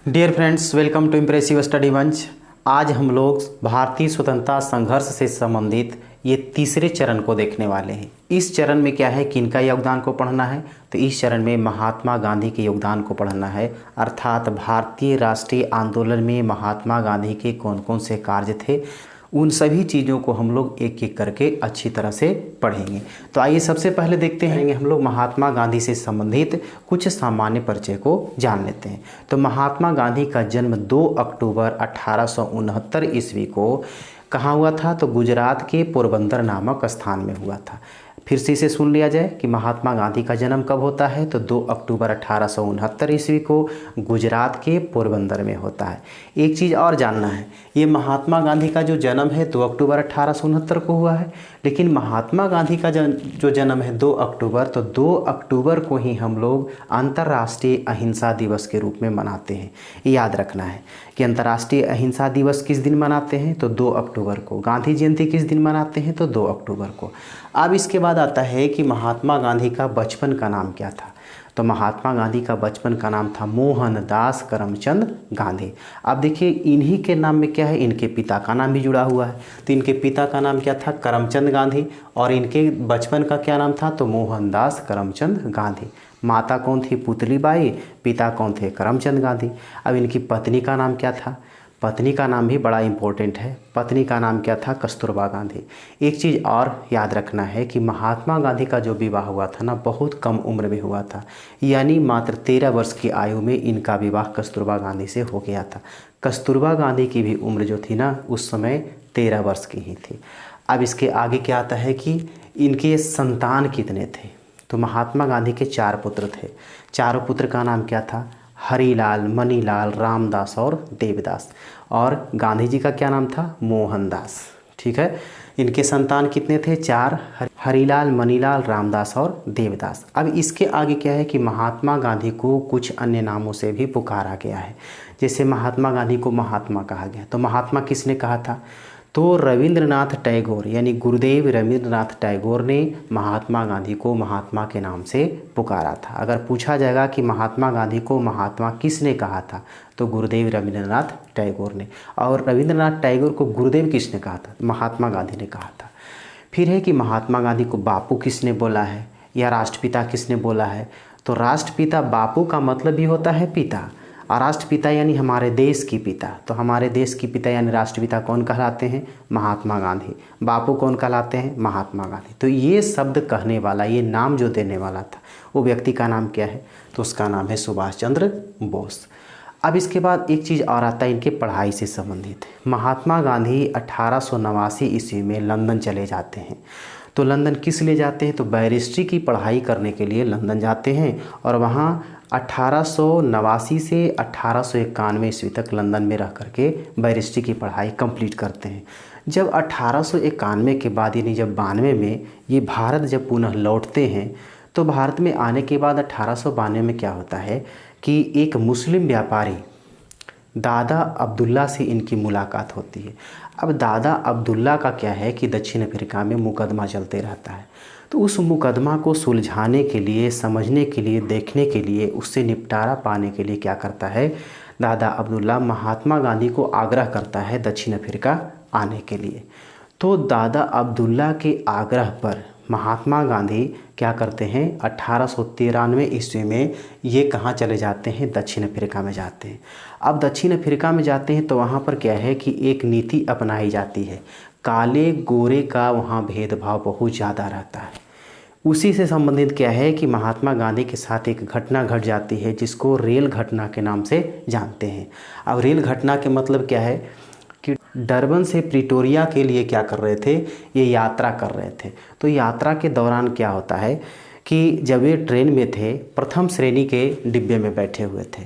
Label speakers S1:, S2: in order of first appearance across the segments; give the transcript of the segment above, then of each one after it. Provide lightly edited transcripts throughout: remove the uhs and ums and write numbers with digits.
S1: Dear friends, welcome to impressive study मंच। आज हम लोग भारतीय स्वतंत्रता संघर्ष से संबंधित ये तीसरे चरण को देखने वाले हैं। इस चरण में क्या है, किनका योगदान को पढ़ना है, तो इस चरण में महात्मा गांधी के योगदान को पढ़ना है। अर्थात भारतीय राष्ट्रीय आंदोलन में महात्मा गांधी के कौन कौन से कार्य थे, उन सभी चीज़ों को हम लोग एक एक करके अच्छी तरह से पढ़ेंगे। तो आइए सबसे पहले देखते हैं हम लोग महात्मा गांधी से संबंधित कुछ सामान्य परिचय को जान लेते हैं। तो महात्मा गांधी का जन्म 2 अक्टूबर 1869 ईस्वी को कहाँ हुआ था, तो गुजरात के पोरबंदर नामक स्थान में हुआ था। फिर से इसे सुन लिया जाए कि महात्मा गांधी का जन्म कब होता है, तो 2 अक्टूबर 1869 ईस्वी को गुजरात के पोरबंदर में होता है। एक चीज़ और जानना है, ये महात्मा गांधी का जो जन्म है 2 अक्टूबर 1869 को हुआ है, लेकिन महात्मा गांधी का जो जन्म है 2 अक्टूबर, तो 2 अक्टूबर को ही हम लोग अंतर्राष्ट्रीय अहिंसा दिवस के रूप में मनाते हैं। याद रखना है कि अंतर्राष्ट्रीय अहिंसा दिवस किस दिन मनाते हैं, तो 2 अक्टूबर को। गांधी जयंती किस दिन मनाते हैं, तो 2 अक्टूबर को। अब इसके बाद आता है कि महात्मा गांधी का बचपन का नाम क्या था। तो महात्मा गांधी का बचपन का नाम था मोहनदास करमचंद गांधी। अब देखिए, इन्हीं के नाम में क्या है, इनके पिता का नाम भी जुड़ा हुआ है। तो इनके पिता का नाम क्या था, करमचंद गांधी, और इनके बचपन का क्या नाम था, तो मोहनदास करमचंद गांधी। माता कौन थी, पुतलीबाई, पिता कौन थे, करमचंद गांधी। अब इनकी पत्नी का नाम क्या था, पत्नी का नाम भी बड़ा इम्पोर्टेंट है। पत्नी का नाम क्या था, कस्तूरबा गांधी। एक चीज़ और याद रखना है कि महात्मा गांधी का जो विवाह हुआ था ना, बहुत कम उम्र में हुआ था, यानी मात्र 13 वर्ष की आयु में इनका विवाह कस्तूरबा गांधी से हो गया था। कस्तूरबा गांधी की भी उम्र जो थी ना, उस समय 13 वर्ष की ही थी। अब इसके आगे क्या आता है कि इनके संतान कितने थे। तो महात्मा गांधी के 4 पुत्र थे। चारों पुत्र का नाम क्या था, हरिलाल, मनीलाल, रामदास और देवदास। और गांधी जी का क्या नाम था, मोहनदास। ठीक है, इनके संतान कितने थे, 4, हरिलाल, मनीलाल, रामदास और देवदास। अब इसके आगे क्या है कि महात्मा गांधी को कुछ अन्य नामों से भी पुकारा गया है। जैसे महात्मा गांधी को महात्मा कहा गया, तो महात्मा किसने कहा था, तो रविंद्रनाथ टैगोर, यानी गुरुदेव रविंद्रनाथ टैगोर ने महात्मा गांधी को महात्मा के नाम से पुकारा था। अगर पूछा जाएगा कि महात्मा गांधी को महात्मा किसने कहा था, तो गुरुदेव रविंद्रनाथ टैगोर ने। और रविंद्रनाथ टैगोर को गुरुदेव किसने कहा था, महात्मा गांधी ने कहा था। फिर है कि महात्मा गांधी को बापू किसने बोला है, या राष्ट्रपिता किसने बोला है। तो राष्ट्रपिता बापू का मतलब भी होता है पिता, और राष्ट्रपिता यानी हमारे देश की पिता। तो हमारे देश की पिता यानी राष्ट्रपिता कौन कहलाते हैं, महात्मा गांधी। बापू कौन कहलाते हैं, महात्मा गांधी। तो ये शब्द कहने वाला, ये नाम जो देने वाला था, वो व्यक्ति का नाम क्या है, तो उसका नाम है सुभाष चंद्र बोस। अब इसके बाद एक चीज़ और आता है, इनके पढ़ाई से संबंधित। महात्मा गांधी 1889 ईस्वी में लंदन चले जाते हैं। तो लंदन किस लिए जाते हैं, तो बैरिस्ट्री की पढ़ाई करने के लिए लंदन जाते हैं, और वहाँ 1889 से 1891 ईस्वी तक लंदन में रह करके बैरिस्ट्री की पढ़ाई कंप्लीट करते हैं। जब 1891 के बाद, यानी जब 92 में ये भारत जब पुनः लौटते हैं, तो भारत में आने के बाद 1892 में क्या होता है कि एक मुस्लिम व्यापारी दादा अब्दुल्ला से इनकी मुलाकात होती है। अब दादा अब्दुल्ला का क्या है कि दक्षिण अफ्रीका में मुकदमा चलते रहता है। तो उस मुकदमा को सुलझाने के लिए, समझने के लिए, देखने के लिए, उससे निपटारा पाने के लिए क्या करता है, दादा अब्दुल्ला महात्मा गांधी को आग्रह करता है दक्षिण अफ्रीका आने के लिए। तो दादा अब्दुल्ला के आग्रह पर महात्मा गांधी क्या करते हैं, 1893 ईस्वी में ये कहाँ चले जाते हैं, दक्षिण अफ्रीका में जाते हैं। अब दक्षिण अफ्रीका में जाते हैं तो वहाँ पर क्या है कि एक नीति अपनाई जाती है, काले गोरे का वहाँ भेदभाव बहुत ज़्यादा रहता है। उसी से संबंधित क्या है कि महात्मा गांधी के साथ एक घटना घट जाती है, जिसको रेल घटना के नाम से जानते हैं। अब रेल घटना के मतलब क्या है कि डरबन से प्रिटोरिया के लिए क्या कर रहे थे, ये यात्रा कर रहे थे। तो यात्रा के दौरान क्या होता है कि जब ये ट्रेन में थे, प्रथम श्रेणी के डिब्बे में बैठे हुए थे,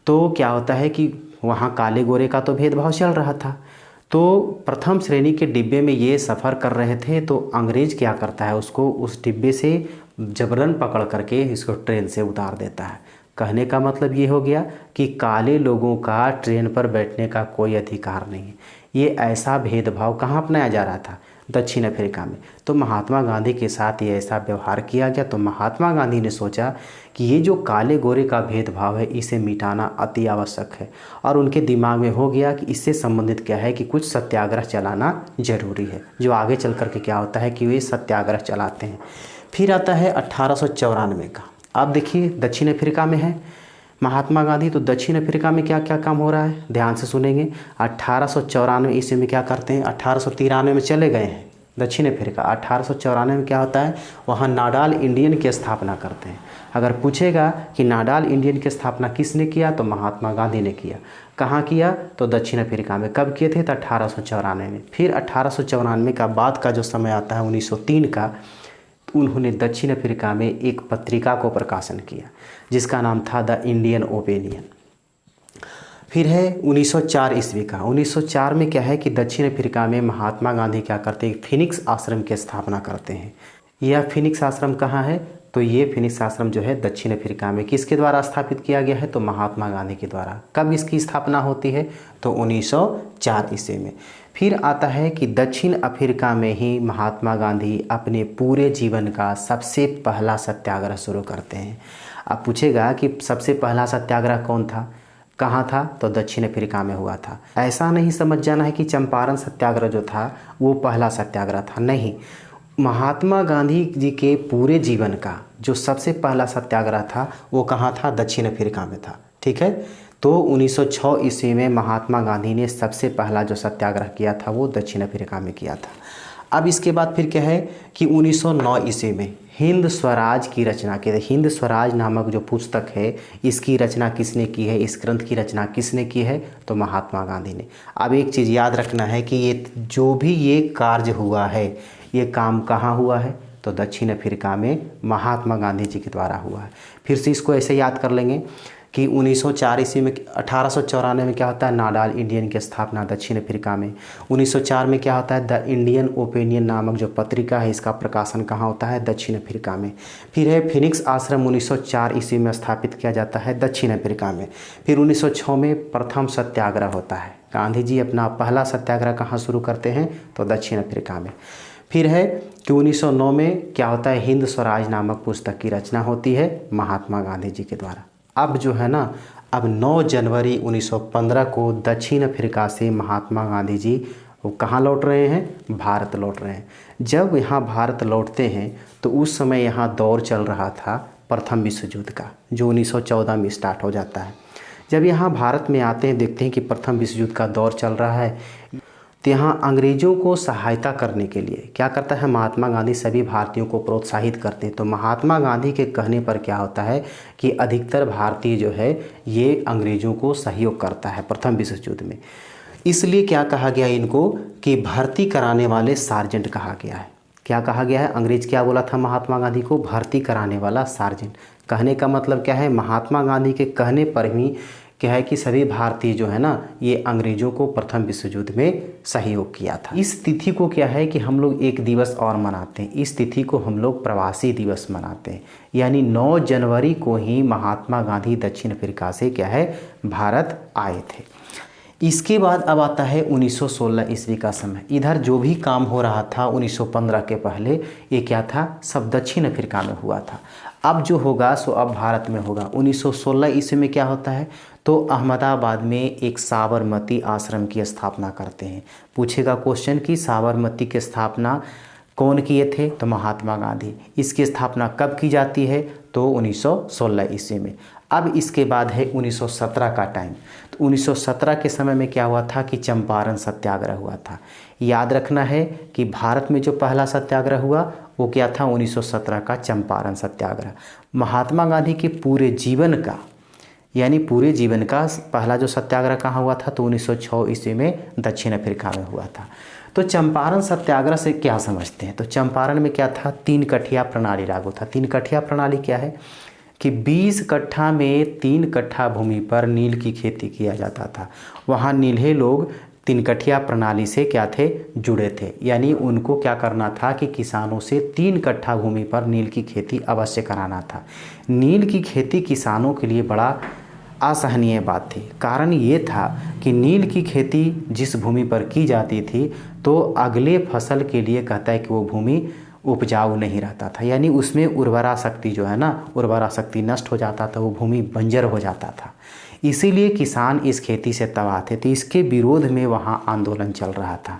S1: तो क्या होता है कि वहाँ काले गोरे का तो भेदभाव चल रहा था। तो प्रथम श्रेणी के डिब्बे में ये सफ़र कर रहे थे, तो अंग्रेज़ क्या करता है, उसको उस डिब्बे से जबरन पकड़ करके इसको ट्रेन से उतार देता है। कहने का मतलब ये हो गया कि काले लोगों का ट्रेन पर बैठने का कोई अधिकार नहीं है। ये ऐसा भेदभाव कहाँ अपनाया जा रहा था, दक्षिण अफ्रीका में। तो महात्मा गांधी के साथ ये ऐसा व्यवहार किया गया, तो महात्मा गांधी ने सोचा कि ये जो काले गोरे का भेदभाव है इसे मिटाना अति आवश्यक है, और उनके दिमाग में हो गया कि इससे संबंधित क्या है कि कुछ सत्याग्रह चलाना जरूरी है, जो आगे चल कर के क्या होता है कि वे सत्याग्रह चलाते हैं। फिर आता है 1894 का। अब देखिए दक्षिण अफ्रीका में है महात्मा गांधी, तो दक्षिण अफ्रीका में क्या क्या काम हो रहा है, ध्यान से सुनेंगे। 1894 ईस्वी में क्या करते हैं, 1893 में चले गए हैं दक्षिण अफ्रीका। 1894 में क्या होता है, वहाँ नाडाल इंडियन की स्थापना करते हैं। अगर पूछेगा कि नाडाल इंडियन की स्थापना किसने किया, तो महात्मा गांधी ने किया। कहाँ किया, तो दक्षिण अफ्रीका में। कब किए थे, तो 1894 में। फिर 1894 का बाद का जो समय आता है 1903 का, उन्होंने दक्षिण अफ्रीका में एक पत्रिका को प्रकाशन किया जिसका नाम था द इंडियन ओपिनियन। फिर है 1904 ईस्वी का। 1904 में क्या है कि दक्षिण अफ्रीका में महात्मा गांधी क्या करते हैं, फिनिक्स आश्रम की स्थापना करते हैं। यह फिनिक्स आश्रम कहाँ है, तो ये फिनिक्स आश्रम जो है दक्षिण अफ्रीका में किसके द्वारा स्थापित किया गया है, तो महात्मा गांधी के द्वारा। कब इसकी स्थापना होती है, तो 1904 ईस्वी में। फिर आता है कि दक्षिण अफ्रीका में ही महात्मा गांधी अपने पूरे जीवन का सबसे पहला सत्याग्रह शुरू करते हैं। अब पूछेगा कि सबसे पहला सत्याग्रह कौन था, कहाँ था, तो दक्षिण अफ्रीका में हुआ था। ऐसा नहीं समझ जाना है कि चंपारण सत्याग्रह जो था वो पहला सत्याग्रह था, नहीं। महात्मा गांधी जी के पूरे जीवन का जो सबसे पहला सत्याग्रह था वो कहाँ था, दक्षिण अफ्रीका में था। ठीक है, तो 1906 ईस्वी में महात्मा गांधी ने सबसे पहला जो सत्याग्रह किया था वो दक्षिण अफ्रीका में किया था। अब इसके बाद फिर क्या है कि 1909 ईस्वी में हिंद स्वराज की रचना की। हिंद स्वराज नामक जो पुस्तक है इसकी रचना किसने की है, इस ग्रंथ की रचना किसने की है, तो महात्मा गांधी ने। अब एक चीज़ याद रखना है कि ये जो भी ये कार्य हुआ है ये काम कहाँ हुआ है, तो दक्षिण अफ्रीका में महात्मा गांधी जी के द्वारा हुआ है। फिर से इसको ऐसे याद कर लेंगे कि 1904 ईस्वी में 1894 में क्या होता है, नाडाल इंडियन की स्थापना दक्षिण अफ्रीका में। 1904 में क्या होता है, द इंडियन ओपिनियन नामक जो पत्रिका है इसका प्रकाशन कहाँ होता है, दक्षिण अफ्रीका में। फिर है फिनिक्स आश्रम 1904 ईस्वी में स्थापित किया जाता है दक्षिण अफ्रीका में। फिर 1906 में प्रथम सत्याग्रह होता है। गांधी जी अपना पहला सत्याग्रह कहाँ शुरू करते हैं, तो दक्षिण अफ्रीका में। फिर है कि 1909 में क्या होता है, हिंद स्वराज नामक पुस्तक की रचना होती है महात्मा गांधी जी के द्वारा। अब जो है ना, अब 9 जनवरी 1915 को दक्षिण अफ्रीका से महात्मा गांधी जी वो कहाँ लौट रहे हैं, भारत लौट रहे हैं। जब यहाँ भारत लौटते हैं तो उस समय यहाँ दौर चल रहा था प्रथम विश्व युद्ध का, जो 1914 में स्टार्ट हो जाता है। जब यहाँ भारत में आते हैं, देखते हैं कि प्रथम विश्व युद्ध का दौर चल रहा है, तो यहाँ अंग्रेज़ों को सहायता करने के लिए क्या करता है महात्मा गांधी, सभी भारतीयों को प्रोत्साहित करते हैं। तो महात्मा गांधी के कहने पर क्या होता है कि अधिकतर भारतीय जो है ये अंग्रेज़ों को सहयोग करता है प्रथम विश्व युद्ध में। इसलिए क्या कहा गया इनको कि भर्ती कराने वाले सार्जेंट कहा गया है। क्या कहा गया है, अंग्रेज क्या बोला था महात्मा गांधी को, भर्ती कराने वाला सार्जेंट। कहने का मतलब क्या है, महात्मा गांधी के कहने पर ही क्या है कि सभी भारतीय जो है ना ये अंग्रेज़ों को प्रथम विश्व युद्ध में सहयोग किया था। इस तिथि को क्या है कि हम लोग एक दिवस और मनाते हैं, इस तिथि को हम लोग प्रवासी दिवस मनाते हैं। यानी 9 जनवरी को ही महात्मा गांधी दक्षिण अफ्रीका से क्या है भारत आए थे। इसके बाद अब आता है 1916 ईस्वी का समय। इधर जो भी काम हो रहा था 1915 के पहले ये क्या था, सब दक्षिण अफ्रीका में हुआ था। अब जो होगा सो अब भारत में होगा। 1916 ईस्वी में क्या होता है, तो अहमदाबाद में एक साबरमती आश्रम की स्थापना करते हैं। पूछेगा क्वेश्चन कि साबरमती की स्थापना कौन किए थे, तो महात्मा गांधी। इसकी स्थापना कब की जाती है, तो 1916 ईस्वी में। अब इसके बाद है 1917 का टाइम। तो 1917 के समय में क्या हुआ था कि चंपारण सत्याग्रह हुआ था। याद रखना है कि भारत में जो पहला सत्याग्रह हुआ वो क्या था, 1917 का चंपारण सत्याग्रह। महात्मा गांधी के पूरे जीवन का यानी पूरे जीवन का पहला जो सत्याग्रह कहाँ हुआ था, तो 1906 ईस्वी में दक्षिण अफ्रीका में हुआ था। तो चंपारण सत्याग्रह से क्या समझते हैं, तो चंपारण में क्या था, 3 कठिया प्रणाली लागू था। 3 कठिया प्रणाली क्या है कि 20 कट्ठा में 3 कट्ठा भूमि पर नील की खेती किया जाता था। वहाँ नील्हे लोग 3 कठिया प्रणाली से क्या थे, जुड़े थे। यानी उनको क्या करना था कि किसानों से 3 कट्ठा भूमि पर नील की खेती अवश्य कराना था। नील की खेती किसानों के लिए बड़ा असहनीय बात थी। कारण ये था कि नील की खेती जिस भूमि पर की जाती थी तो अगले फसल के लिए कहता है कि वो भूमि उपजाऊ नहीं रहता था, यानी उसमें उर्वरा शक्ति जो है ना, उर्वरा शक्ति नष्ट हो जाता था, वो भूमि बंजर हो जाता था। इसीलिए किसान इस खेती से तबाह थे। तो इसके विरोध में वहाँ आंदोलन चल रहा था।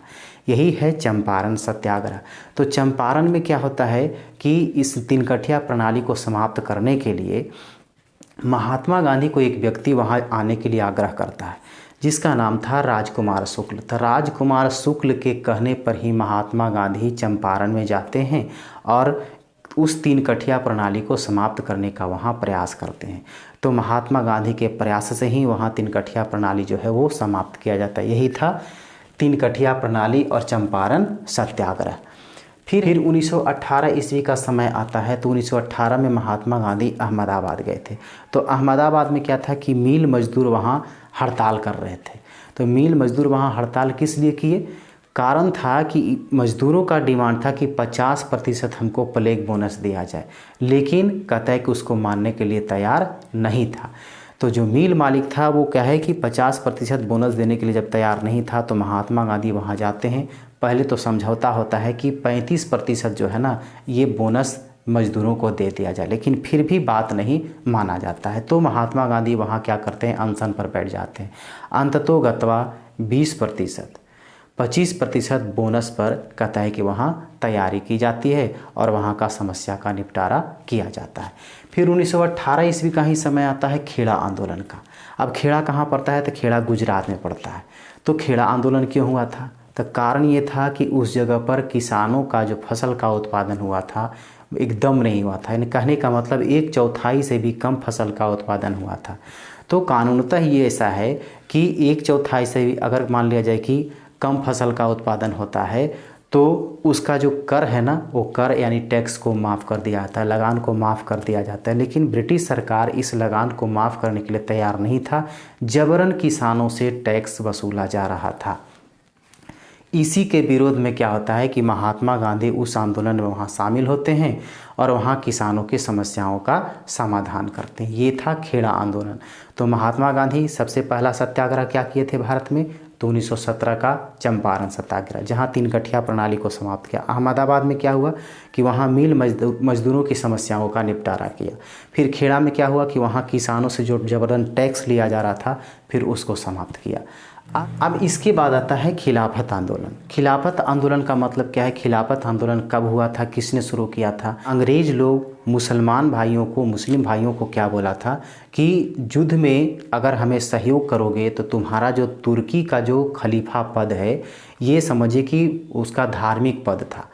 S1: यही है चंपारण सत्याग्रह। तो चंपारण में क्या होता है कि इस तिनकठिया प्रणाली को समाप्त करने के लिए महात्मा गांधी को एक व्यक्ति वहाँ आने के लिए आग्रह करता है, जिसका नाम था राजकुमार शुक्ल। तो राजकुमार शुक्ल के कहने पर ही महात्मा गांधी चंपारण में जाते हैं और उस तिनकठिया प्रणाली को समाप्त करने का वहाँ प्रयास करते हैं। तो महात्मा गांधी के प्रयास से ही वहाँ तिनकठिया प्रणाली जो है वो समाप्त किया जाता है। यही था तिनकठिया प्रणाली और चंपारण सत्याग्रह। फिर 1918 ईस्वी का समय आता है। तो 1918 में महात्मा गांधी अहमदाबाद गए थे। तो अहमदाबाद में क्या था कि मिल मजदूर वहाँ हड़ताल कर रहे थे। तो मिल मजदूर वहाँ हड़ताल किस लिए किए? कारण था कि मजदूरों का डिमांड था कि 50% हमको प्लेग बोनस दिया जाए, लेकिन कहता है कि उसको मानने के लिए तैयार नहीं था। तो जो मिल मालिक था वो क्या है कि 50% बोनस देने के लिए जब तैयार नहीं था तो महात्मा गांधी वहाँ जाते हैं। पहले तो समझौता होता है कि 35% जो है ना ये बोनस मजदूरों को दे दिया जाए, लेकिन फिर भी बात नहीं माना जाता है। तो महात्मा गांधी वहाँ क्या करते हैं, अनशन पर बैठ जाते हैं। अंततोगत्वा 20%, 25% बोनस पर कहता है कि वहाँ तैयारी की जाती है और वहाँ का समस्या का निपटारा किया जाता है। फिर 1918 ईस्वी का ही समय आता है खेड़ा आंदोलन का। अब खेड़ा कहाँ पड़ता है? तो खेड़ा गुजरात में पड़ता है। तो खेड़ा आंदोलन क्यों हुआ था? तो कारण ये था कि उस जगह पर किसानों का जो फसल का उत्पादन हुआ था एकदम नहीं हुआ था। यानी कहने का मतलब 1/4 से भी कम फसल का उत्पादन हुआ था। तो कानूनतः ये ऐसा है कि 1/4 से भी अगर मान लिया जाए कि कम फसल का उत्पादन होता है तो उसका जो कर है ना, वो कर यानी टैक्स को माफ़ कर दिया जाता है, लगान को माफ़ कर दिया जाता है। लेकिन ब्रिटिश सरकार इस लगान को माफ़ करने के लिए तैयार नहीं था। जबरन किसानों से टैक्स वसूला जा रहा था। इसी के विरोध में क्या होता है कि महात्मा गांधी उस आंदोलन में वहाँ शामिल होते हैं और वहाँ किसानों की समस्याओं का समाधान करते हैं। ये था खेड़ा आंदोलन। तो महात्मा गांधी सबसे पहला सत्याग्रह क्या किए थे भारत में? तो 1917 का चंपारण सत्याग्रह, जहाँ तिनकठिया प्रणाली को समाप्त किया। अहमदाबाद में क्या हुआ कि वहाँ मिल मजदूरों की समस्याओं का निपटारा किया। फिर खेड़ा में क्या हुआ कि वहाँ किसानों से जो जबरन टैक्स लिया जा रहा था फिर उसको समाप्त किया। अब इसके बाद आता है खिलाफत आंदोलन। खिलाफत आंदोलन का मतलब क्या है? खिलाफत आंदोलन कब हुआ था, किसने शुरू किया था? अंग्रेज लोग मुसलमान भाइयों को, मुस्लिम भाइयों को क्या बोला था कि युद्ध में अगर हमें सहयोग करोगे तो तुम्हारा जो तुर्की का जो खलीफा पद है ये समझिए कि उसका धार्मिक पद था,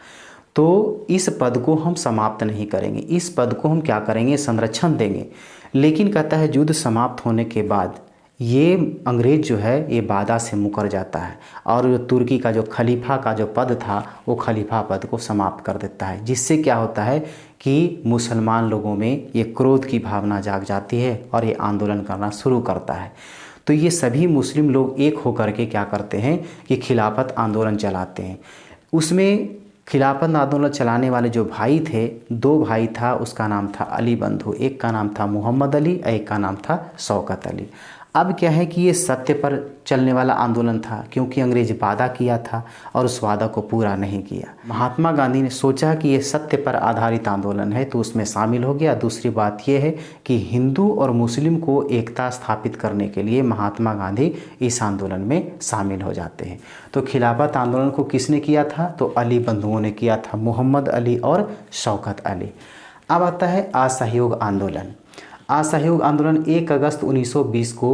S1: तो इस पद को हम समाप्त नहीं करेंगे, इस पद को हम क्या करेंगे, संरक्षण देंगे। लेकिन कहता है युद्ध समाप्त होने के बाद ये अंग्रेज जो है ये वादा से मुकर जाता है और जो तुर्की का जो खलीफा का जो पद था वो खलीफा पद को समाप्त कर देता है, जिससे क्या होता है कि मुसलमान लोगों में ये क्रोध की भावना जाग जाती है और ये आंदोलन करना शुरू करता है। तो ये सभी मुस्लिम लोग एक होकर के क्या करते हैं कि खिलाफत आंदोलन चलाते हैं। उसमें खिलाफत आंदोलन चलाने वाले जो भाई थे, 2 भाई था, उसका नाम था अली बंधु, एक का नाम था मोहम्मद अली, एक का नाम था शौकत अली। अब क्या है कि ये सत्य पर चलने वाला आंदोलन था, क्योंकि अंग्रेज वादा किया था और उस वादा को पूरा नहीं किया। महात्मा गांधी ने सोचा कि ये सत्य पर आधारित आंदोलन है तो उसमें शामिल हो गया। दूसरी बात ये है कि हिंदू और मुस्लिम को एकता स्थापित करने के लिए महात्मा गांधी इस आंदोलन में शामिल हो जाते हैं। तो खिलाफत आंदोलन को किसने किया था? तो अली बंधुओं ने किया था, मोहम्मद अली और शौकत अली। अब आता है असहयोग आंदोलन। असहयोग आंदोलन 1 अगस्त 1920 को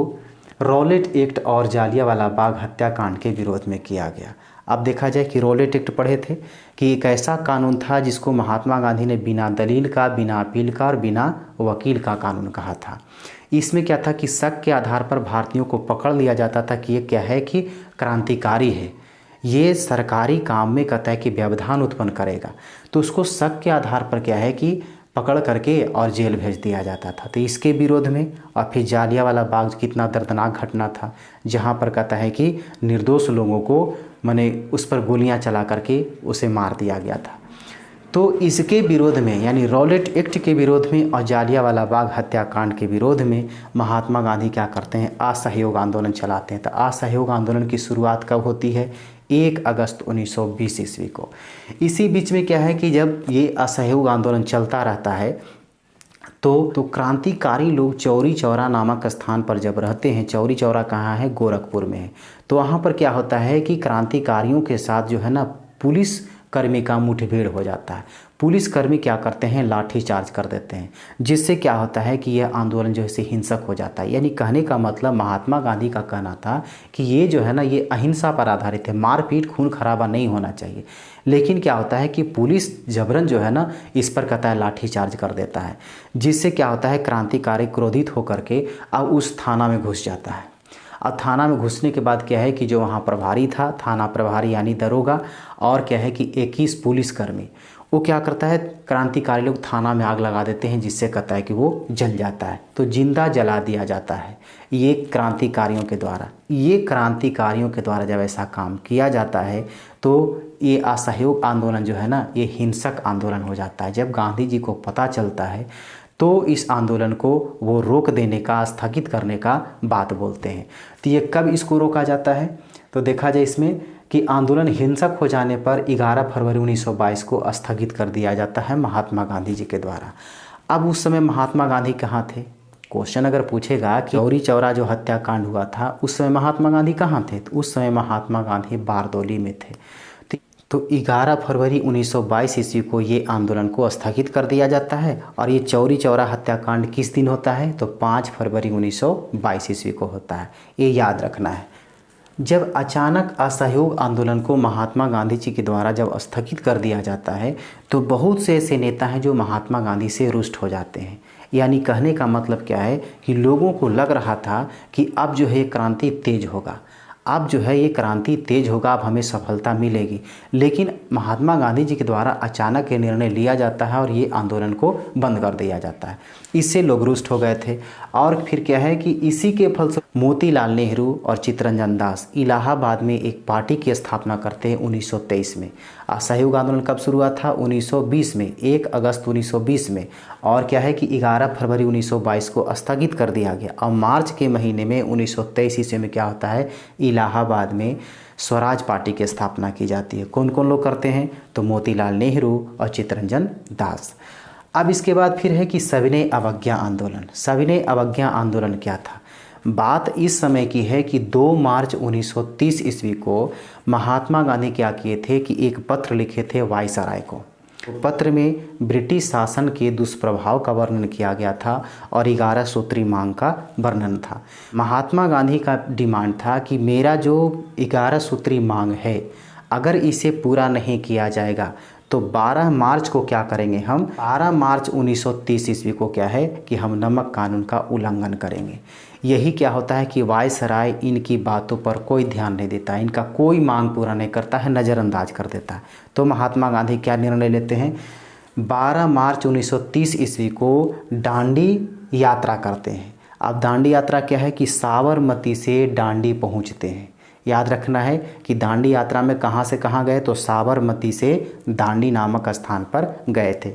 S1: रॉलेट एक्ट और जालियांवाला बाग हत्याकांड के विरोध में किया गया। अब देखा जाए कि रॉलेट एक्ट पढ़े थे कि एक ऐसा कानून था जिसको महात्मा गांधी ने बिना दलील का, बिना अपील का और बिना वकील का कानून कहा था। इसमें क्या था कि शक के आधार पर भारतीयों को पकड़ लिया जाता था कि ये क्या है कि क्रांतिकारी है, ये सरकारी काम में कहता है कि व्यवधान उत्पन्न करेगा, तो उसको शक के आधार पर क्या है कि पकड़ करके और जेल भेज दिया जाता था। तो इसके विरोध में और फिर जालियांवाला बाग कितना दर्दनाक घटना था, जहाँ पर कहता है कि निर्दोष लोगों को उस पर गोलियां चला करके उसे मार दिया गया था। तो इसके विरोध में यानी रॉलेट एक्ट के विरोध में और जालियांवाला बाग हत्याकांड के विरोध में महात्मा गांधी क्या करते हैं, असहयोग आंदोलन चलाते हैं। तो असहयोग आंदोलन की शुरुआत कब होती है, 1 अगस्त 1920 ईस्वी को। इसी बीच में क्या है कि जब ये असहयोग आंदोलन चलता रहता है तो क्रांतिकारी लोग चौरी चौरा नामक स्थान पर जब रहते हैं, चौरी चौरा कहाँ है, गोरखपुर में है। तो वहाँ पर क्या होता है कि क्रांतिकारियों के साथ जो है ना पुलिस कर्मी का मुठभेड़ हो जाता है। पुलिसकर्मी क्या करते हैं, लाठी चार्ज कर देते हैं, जिससे क्या होता है कि यह आंदोलन जो है हिंसक हो जाता है। यानी कहने का मतलब महात्मा गांधी का कहना था कि ये जो है ना ये अहिंसा पर आधारित है, मारपीट खून खराबा नहीं होना चाहिए। लेकिन क्या होता है कि पुलिस जबरन जो है ना इस पर कहता है लाठी चार्ज कर देता है, जिससे क्या होता है क्रांतिकारी क्रोधित होकर के अब उस थाना में घुस जाता है। अब थाना में घुसने के बाद क्या है कि जो वहाँ प्रभारी था, थाना प्रभारी यानी दरोगा, और क्या है कि 21 पुलिसकर्मी, वो क्या करता है, क्रांतिकारी लोग थाना में आग लगा देते हैं, जिससे कहता है कि वो जल जाता है, तो जिंदा जला दिया जाता है। ये क्रांतिकारियों के द्वारा जब ऐसा काम किया जाता है तो ये असहयोग आंदोलन जो है ना ये हिंसक आंदोलन हो जाता है। जब गांधी जी को पता चलता है तो इस आंदोलन को वो रोक देने का, स्थगित करने का बात बोलते हैं। तो ये कब इसको रोका जाता है, तो देखा जाए इसमें कि आंदोलन हिंसक हो जाने पर 11 फरवरी 1922 को स्थगित कर दिया जाता है महात्मा गांधी जी के द्वारा। अब उस समय महात्मा गांधी कहाँ थे, क्वेश्चन अगर पूछेगा कि चौरी चौरा जो हत्याकांड हुआ था उस समय महात्मा गांधी कहाँ थे, तो उस समय महात्मा गांधी बारदौली में थे। तो 11 फरवरी 1922 ईस्वी को ये आंदोलन को स्थगित कर दिया जाता है। और ये चौरी चौरा हत्याकांड किस दिन होता है, तो 5 फरवरी 1922 ईस्वी को होता है। ये याद रखना है। जब अचानक असहयोग आंदोलन को महात्मा गांधी जी के द्वारा जब स्थगित कर दिया जाता है तो बहुत से ऐसे नेता हैं जो महात्मा गांधी से रुष्ट हो जाते हैं। यानी कहने का मतलब क्या है कि लोगों को लग रहा था कि अब जो है क्रांति तेज होगा, अब जो है ये क्रांति तेज होगा, अब हमें सफलता मिलेगी। लेकिन महात्मा गांधी जी के द्वारा अचानक ये निर्णय लिया जाता है और ये आंदोलन को बंद कर दिया जाता है। इससे लोग रुष्ट हो गए थे। और फिर क्या है कि इसी के फलस्वरूप मोतीलाल नेहरू और चित्तरंजन दास इलाहाबाद में एक पार्टी की स्थापना करते हैं 1923 में। असहयोग आंदोलन कब शुरू हुआ था, 1920 में, 1 अगस्त 1920 में। और क्या है कि 11 फरवरी 1922 को स्थगित कर दिया गया। और मार्च के महीने में 1923 ईस्वी में क्या होता है, इलाहाबाद में स्वराज पार्टी की स्थापना की जाती है। कौन कौन लोग करते हैं, तो मोतीलाल नेहरू और चित्तरंजन दास। अब इसके बाद फिर है कि सविनय अवज्ञा आंदोलन। सविनय अवज्ञा आंदोलन क्या था, बात इस समय की है कि 2 मार्च 1930 ईस्वी को महात्मा गांधी क्या किए थे कि एक पत्र लिखे थे वायसराय को। पत्र में ब्रिटिश शासन के दुष्प्रभाव का वर्णन किया गया था और 11 सूत्री मांग का वर्णन था। महात्मा गांधी का डिमांड था कि मेरा जो 11 सूत्री मांग है, अगर इसे पूरा नहीं किया जाएगा तो 12 मार्च को क्या करेंगे हम, 12 मार्च 1930 ईस्वी को क्या है कि हम नमक कानून का उल्लंघन करेंगे। यही क्या होता है कि वायसराय इनकी बातों पर कोई ध्यान नहीं देता, इनका कोई मांग पूरा नहीं करता है, नज़रअंदाज कर देता है। तो महात्मा गांधी क्या निर्णय लेते हैं, 12 मार्च 1930 ईस्वी को दांडी यात्रा करते हैं। अब दांडी यात्रा क्या है कि साबरमती से दांडी पहुंचते हैं। याद रखना है कि दांडी यात्रा में कहाँ से कहाँ गए, तो साबरमती से दांडी नामक स्थान पर गए थे।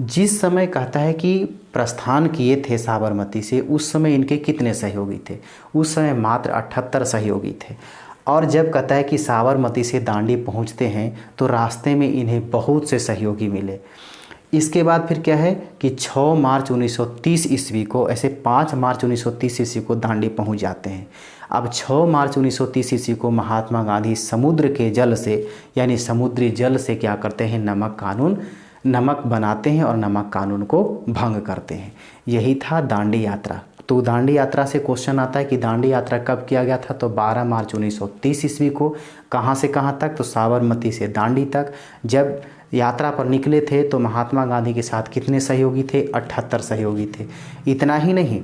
S1: जिस समय कहता है कि प्रस्थान किए थे साबरमती से, उस समय इनके कितने सहयोगी थे, उस समय मात्र 78 सहयोगी थे। और जब कहता है कि साबरमती से दांडी पहुंचते हैं तो रास्ते में इन्हें बहुत से सहयोगी मिले। इसके बाद फिर क्या है कि 6 मार्च 1930 ईस्वी को, ऐसे 5 मार्च 1930 ईस्वी को दांडी पहुंच जाते हैं। अब 6 मार्च 1930 ईस्वी को महात्मा गांधी समुद्र के जल से यानी समुद्री जल से क्या करते हैं, नमक बनाते हैं और नमक कानून को भंग करते हैं। यही था दांडी यात्रा। तो दांडी यात्रा से क्वेश्चन आता है कि दांडी यात्रा कब किया गया था, तो 12 मार्च 1930 ईस्वी को। कहाँ से कहाँ तक, तो साबरमती से दांडी तक। जब यात्रा पर निकले थे तो महात्मा गांधी के साथ कितने सहयोगी थे, 78 सहयोगी थे। इतना ही नहीं,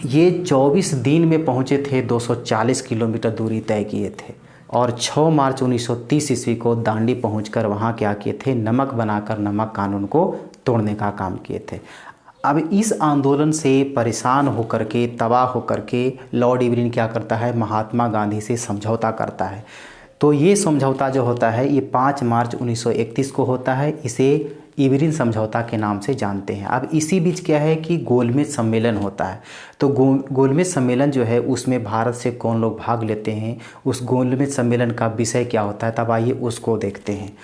S1: ये 24 दिन में पहुँचे थे, 240 किलोमीटर दूरी तय किए थे। और 6 मार्च 1930 ईस्वी को दांडी पहुंचकर वहां क्या किए थे, नमक बनाकर नमक कानून को तोड़ने का काम किए थे। अब इस आंदोलन से परेशान होकर के, तबाह होकर के लॉर्ड इरविन क्या करता है, महात्मा गांधी से समझौता करता है तो ये समझौता जो होता है ये 5 मार्च 1931 को होता है। इसे इवरिन समझौता के नाम से जानते हैं। अब इसी बीच क्या है कि गोलमेज सम्मेलन होता है। तो गोलमेज सम्मेलन जो है उसमें भारत से कौन लोग भाग लेते हैं, उस गोलमेज सम्मेलन का विषय क्या होता है, तब आइए उसको देखते हैं।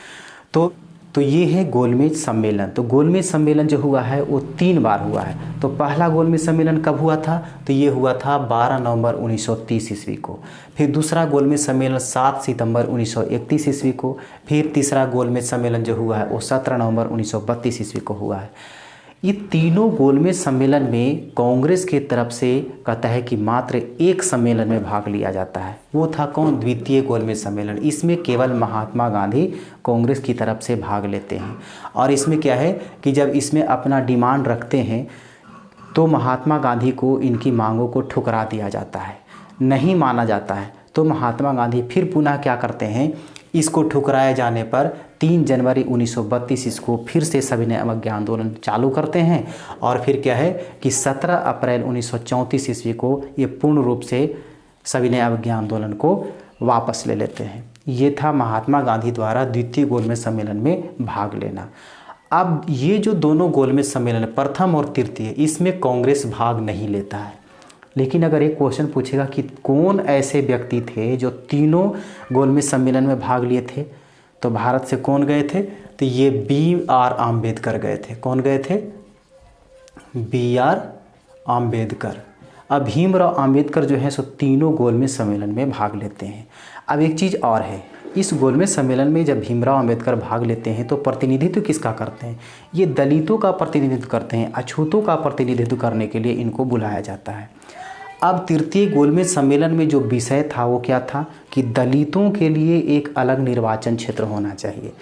S1: तो ये है गोलमेज सम्मेलन। तो गोलमेज सम्मेलन जो हुआ है वो 3 बार हुआ है। तो पहला गोलमेज सम्मेलन कब हुआ था, तो ये हुआ था 12 नवंबर 1930 ईस्वी को। फिर दूसरा गोलमेज सम्मेलन 7 सितंबर 1931 ईस्वी को। फिर तीसरा गोलमेज सम्मेलन जो हुआ है वो 17 नवंबर 1932 ईस्वी को हुआ है। ये तीनों गोलमेज सम्मेलन में कांग्रेस के तरफ से कहता है कि मात्र एक सम्मेलन में भाग लिया जाता है। वो था कौन, द्वितीय गोलमेज सम्मेलन। इसमें केवल महात्मा गांधी कांग्रेस की तरफ से भाग लेते हैं। और इसमें क्या है कि जब इसमें अपना डिमांड रखते हैं तो महात्मा गांधी को इनकी मांगों को ठुकरा दिया जाता है, नहीं माना जाता है। तो महात्मा गांधी फिर पुनः क्या करते हैं, इसको ठुकराए जाने पर 3 जनवरी 1932 इसको फिर से सविनय अवज्ञा आंदोलन चालू करते हैं। और फिर क्या है कि 17 अप्रैल 1934 ईस्वी को ये पूर्ण रूप से सविनय अवज्ञा आंदोलन को वापस ले लेते हैं। ये था महात्मा गांधी द्वारा द्वितीय गोलमेज सम्मेलन में भाग लेना। अब ये जो दोनों गोलमेज सम्मेलन प्रथम और तृतीय, इसमें कांग्रेस भाग नहीं लेता है। लेकिन अगर एक क्वेश्चन पूछेगा कि कौन ऐसे व्यक्ति थे जो तीनों गोलमेज सम्मेलन में भाग लिए थे, तो भारत से कौन गए थे, तो ये BR आम्बेडकर गए थे। कौन गए थे, BR आम्बेडकर। अब भीमराव आम्बेडकर जो है सो तीनों गोलमेज सम्मेलन में भाग लेते हैं। अब एक चीज़ और है, इस गोलमेज सम्मेलन में जब भीमराव आम्बेडकर भाग लेते हैं तो प्रतिनिधित्व किसका करते हैं, ये दलितों का प्रतिनिधित्व करते हैं। अछूतों का प्रतिनिधित्व करने के लिए इनको बुलाया जाता है। अब तृतीय गोलमेज सम्मेलन में जो विषय था वो क्या था कि दलितों के लिए एक अलग निर्वाचन क्षेत्र होना चाहिए।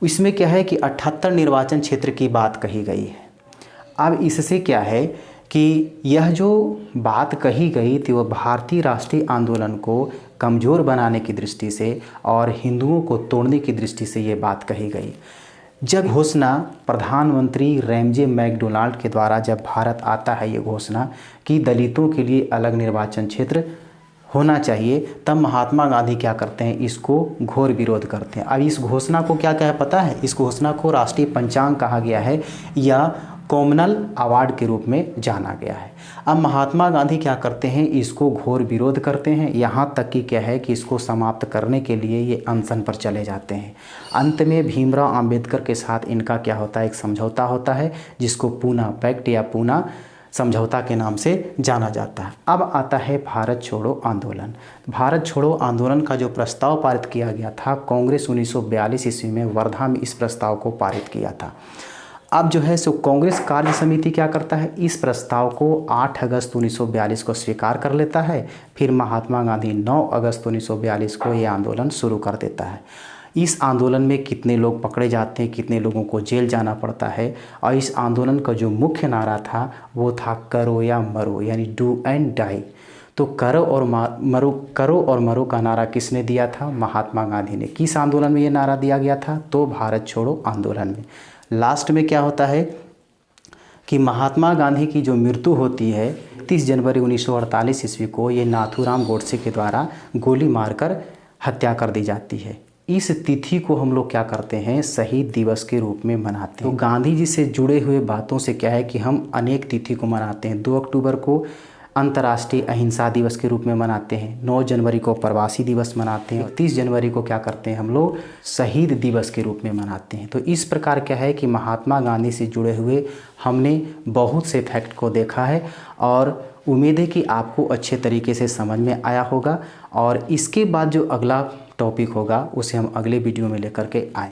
S1: इसमें क्या है कि 78 निर्वाचन क्षेत्र की बात कही गई है। अब इससे क्या है कि यह जो बात कही गई थी वो भारतीय राष्ट्रीय आंदोलन को कमज़ोर बनाने की दृष्टि से और हिंदुओं को तोड़ने की दृष्टि से ये बात कही गई। जब घोषणा प्रधानमंत्री रैमजे मैकडोनाल्ड के द्वारा जब भारत आता है ये घोषणा कि दलितों के लिए अलग निर्वाचन क्षेत्र होना चाहिए, तब महात्मा गांधी क्या करते हैं, इसको घोर विरोध करते हैं। अब इस घोषणा को क्या कहा पता है, इस घोषणा को राष्ट्रीय पंचांग कहा गया है या कॉमनल अवार्ड के रूप में जाना गया है। अब महात्मा गांधी क्या करते हैं, इसको घोर विरोध करते हैं। यहाँ तक कि क्या है कि इसको समाप्त करने के लिए ये अनशन पर चले जाते हैं। अंत में भीमराव अंबेडकर के साथ इनका क्या होता है, एक समझौता होता है जिसको पूना पैक्ट या पूना समझौता के नाम से जाना जाता है। अब आता है भारत छोड़ो आंदोलन। भारत छोड़ो आंदोलन का जो प्रस्ताव पारित किया गया था, कांग्रेस 1942 ईस्वी में वर्धा में इस प्रस्ताव को पारित किया था। अब जो है सो कांग्रेस कार्य समिति क्या करता है, इस प्रस्ताव को 8 अगस्त 1942 को स्वीकार कर लेता है। फिर महात्मा गांधी 9 अगस्त 1942 को ये आंदोलन शुरू कर देता है। इस आंदोलन में कितने लोग पकड़े जाते हैं, कितने लोगों को जेल जाना पड़ता है। और इस आंदोलन का जो मुख्य नारा था वो था करो या मरो, यानी डू एंड डाई। तो करो और मरो का नारा किसने दिया था, महात्मा गांधी ने। किस आंदोलन में ये नारा दिया गया था, तो भारत छोड़ो आंदोलन में। लास्ट में क्या होता है कि महात्मा गांधी की जो मृत्यु होती है 30 जनवरी 1948 ईस्वी को, ये नाथूराम गोडसे के द्वारा गोली मारकर हत्या कर दी जाती है। इस तिथि को हम लोग क्या करते हैं, शहीद दिवस के रूप में मनाते हैं। तो गांधी जी से जुड़े हुए बातों से क्या है कि हम अनेक तिथि को मनाते हैं। 2 अक्टूबर को अंतर्राष्ट्रीय अहिंसा दिवस के रूप में मनाते हैं। 9 जनवरी को प्रवासी दिवस मनाते हैं। 30 जनवरी को क्या करते हैं हम लोग, शहीद दिवस के रूप में मनाते हैं। तो इस प्रकार क्या है कि महात्मा गांधी से जुड़े हुए हमने बहुत से फैक्ट को देखा है और उम्मीद है कि आपको अच्छे तरीके से समझ में आया होगा। और इसके बाद जो अगला टॉपिक होगा उसे हम अगले वीडियो में लेकर के आएँ।